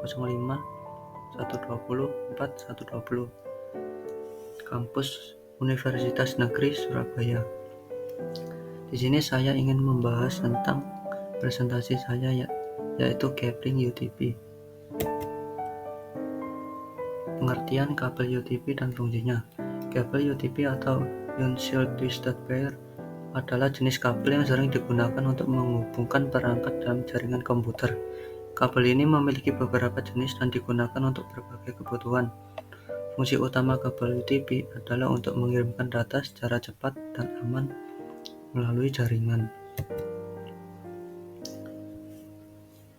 105 120 4120. Kampus Universitas Negeri Surabaya. Di sini saya ingin membahas tentang presentasi saya yaitu cabling UTP. Pengertian kabel UTP dan fungsinya. Kabel UTP atau Unshield Twisted Pair adalah jenis kabel yang sering digunakan untuk menghubungkan perangkat dalam jaringan komputer. Kabel ini memiliki beberapa jenis dan digunakan untuk berbagai kebutuhan. Fungsi utama kabel UTP adalah untuk mengirimkan data secara cepat dan aman melalui jaringan.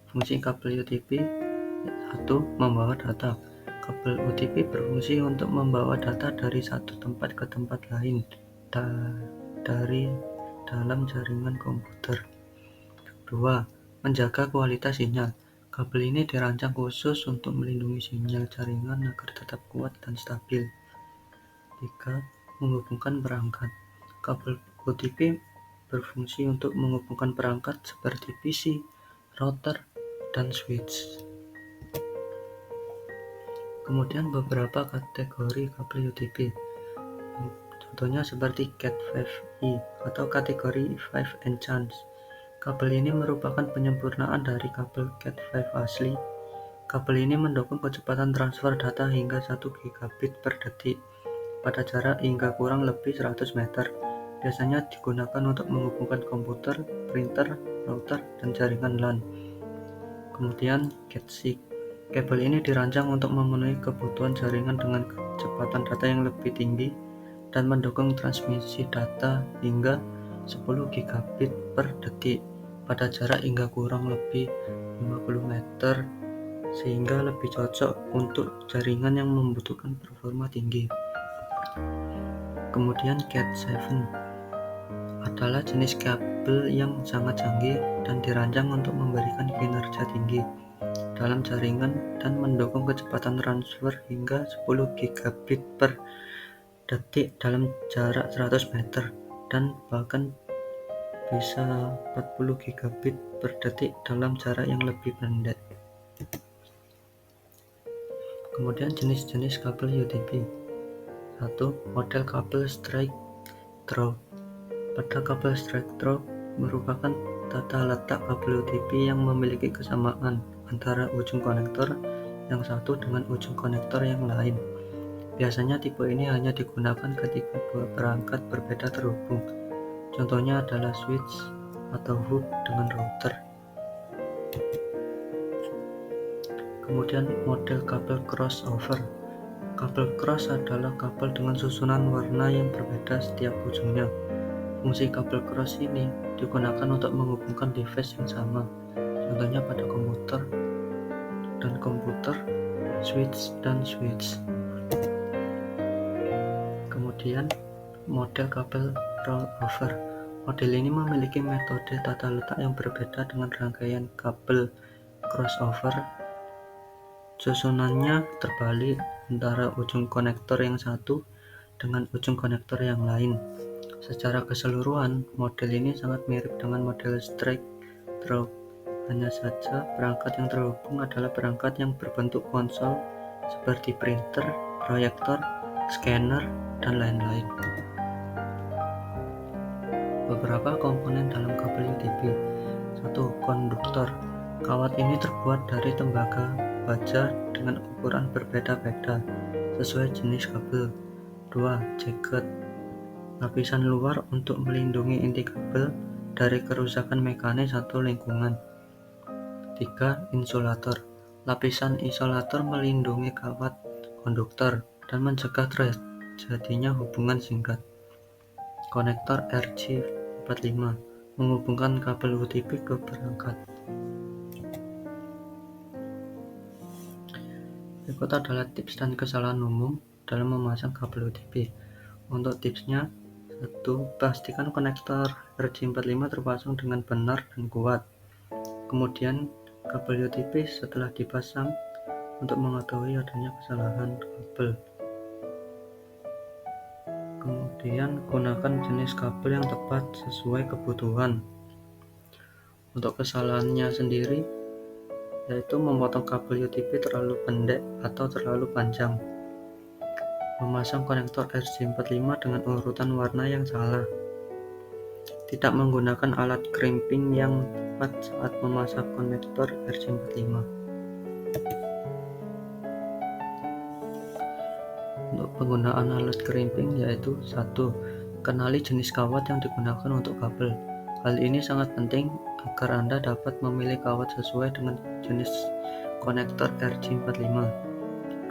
Fungsi kabel UTP 1. Membawa data. Kabel UTP berfungsi untuk membawa data dari satu tempat ke tempat lain dari dalam jaringan komputer. 2. Menjaga kualitas sinyal. Kabel ini dirancang khusus untuk melindungi sinyal jaringan agar tetap kuat dan stabil. 3. Menghubungkan perangkat. Kabel UTP berfungsi untuk menghubungkan perangkat seperti PC, router, dan switch. Kemudian beberapa kategori kabel UTP. Contohnya seperti Cat5e atau kategori 5 Enchant. Kabel ini merupakan penyempurnaan dari kabel Cat5 asli. Kabel ini mendukung kecepatan transfer data hingga 1 gigabit per detik pada jarak hingga kurang lebih 100 meter. Biasanya digunakan untuk menghubungkan komputer, printer, router, dan jaringan LAN. Kemudian Cat6. Kabel ini dirancang untuk memenuhi kebutuhan jaringan dengan kecepatan data yang lebih tinggi dan mendukung transmisi data hingga 10 gigabit per detik pada jarak hingga kurang lebih 50 meter sehingga lebih cocok untuk jaringan yang membutuhkan performa tinggi. Kemudian Cat7 adalah jenis kabel yang sangat canggih dan dirancang untuk memberikan kinerja tinggi dalam jaringan dan mendukung kecepatan transfer hingga 10 gigabit per detik dalam jarak 100 meter dan bahkan bisa 40 gigabit per detik dalam jarak yang lebih pendek. Kemudian jenis-jenis kabel UTP. 1. Model kabel straight through. Pada kabel straight through merupakan tata letak kabel UTP yang memiliki kesamaan antara ujung konektor yang satu dengan ujung konektor yang lain. Biasanya tipe ini hanya digunakan ketika dua perangkat berbeda terhubung. Contohnya adalah switch atau hub dengan router. Kemudian model kabel crossover. Kabel cross adalah kabel dengan susunan warna yang berbeda setiap ujungnya. Fungsi kabel cross ini digunakan untuk menghubungkan device yang sama. Contohnya pada komputer dan komputer, switch dan switch. Kemudian model kabel rollover. Model ini memiliki metode tata letak yang berbeda dengan rangkaian kabel crossover. Susunannya terbalik antara ujung konektor yang satu dengan ujung konektor yang lain. Secara keseluruhan, model ini sangat mirip dengan model straight through. Hanya saja perangkat yang terhubung adalah perangkat yang berbentuk konsol seperti printer, proyektor, scanner, dan lain-lain. Beberapa komponen dalam kabel UTP. 1. Konduktor. Kawat ini terbuat dari tembaga baja dengan ukuran berbeda-beda sesuai jenis kabel. 2. Jacket. Lapisan luar untuk melindungi inti kabel dari kerusakan mekanis atau lingkungan. 3. Insulator. Lapisan isolator melindungi kawat konduktor dan mencegah terjadinya hubungan singkat. Konektor RJ45 menghubungkan kabel UTP ke perangkat. Berikut adalah tips dan kesalahan umum dalam memasang kabel UTP. Untuk tipsnya, 1. Pastikan konektor RJ45 terpasang dengan benar dan kuat. Kemudian kabel UTP setelah dipasang untuk mengetahui adanya kesalahan kabel. Kemudian gunakan jenis kabel yang tepat sesuai kebutuhan. Untuk kesalahannya sendiri, yaitu memotong kabel UTP terlalu pendek atau terlalu panjang, memasang konektor RJ45 dengan urutan warna yang salah, tidak menggunakan alat crimping yang tepat saat memasang konektor RJ45. Untuk penggunaan alat crimping yaitu 1. Kenali jenis kawat yang digunakan untuk kabel. Hal ini sangat penting agar Anda dapat memilih kawat sesuai dengan jenis konektor RJ45.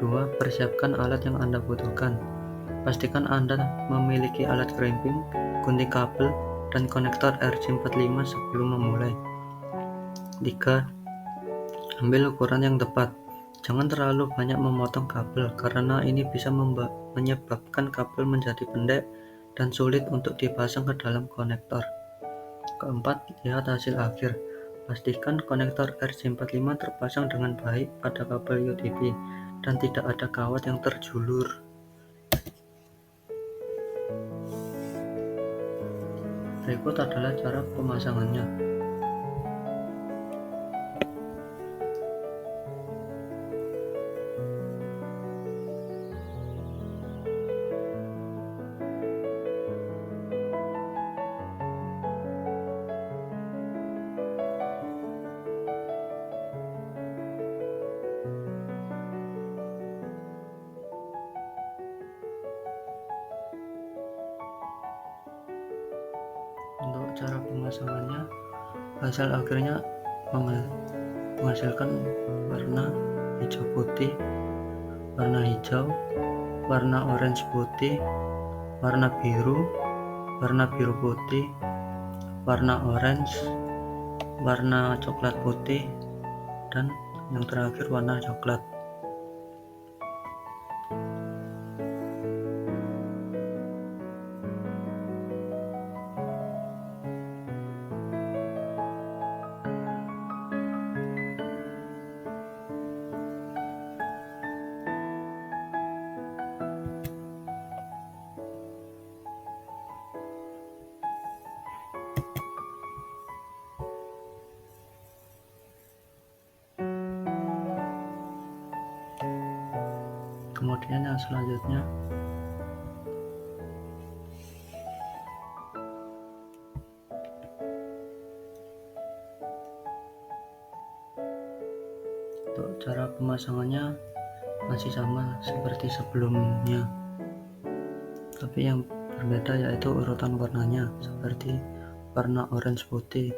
2. Persiapkan alat yang Anda butuhkan. Pastikan Anda memiliki alat crimping, gunting kabel, dan konektor RJ45 sebelum memulai. 3. Ambil ukuran yang tepat. Jangan terlalu banyak memotong kabel karena ini bisa menyebabkan kabel menjadi pendek dan sulit untuk dipasang ke dalam konektor. 4. Lihat hasil akhir. Pastikan konektor RJ45 terpasang dengan baik pada kabel UTP dan tidak ada kawat yang terjulur. Berikut adalah cara pemasangannya. Untuk cara pemasangannya, hasil akhirnya menghasilkan warna hijau putih, warna hijau, warna orange putih, warna biru putih, warna orange, warna coklat putih, dan yang terakhir warna coklat. Kemudian yang selanjutnya, untuk cara pemasangannya masih sama seperti sebelumnya, tapi yang berbeda yaitu urutan warnanya, seperti warna orange putih,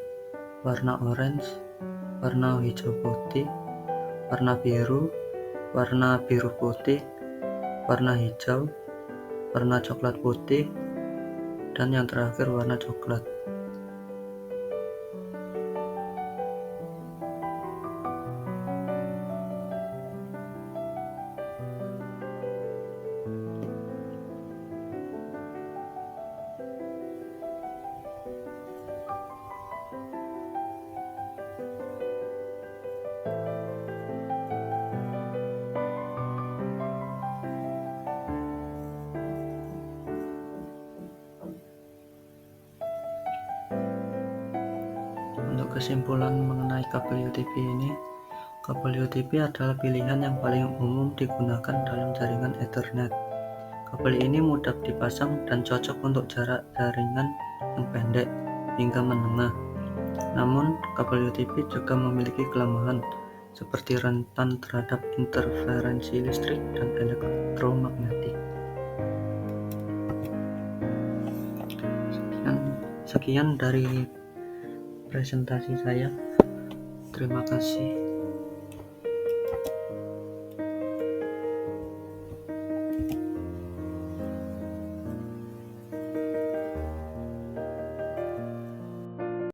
warna orange, warna hijau putih, warna biru putih, warna hijau, warna coklat putih, dan yang terakhir warna coklat. Untuk kesimpulan mengenai kabel UTP ini, kabel UTP adalah pilihan yang paling umum digunakan dalam jaringan Ethernet. Kabel ini mudah dipasang dan cocok untuk jarak jaringan yang pendek hingga menengah. Namun, kabel UTP juga memiliki kelemahan seperti rentan terhadap interferensi listrik dan elektromagnetik. Sekian dari presentasi saya. Terima kasih.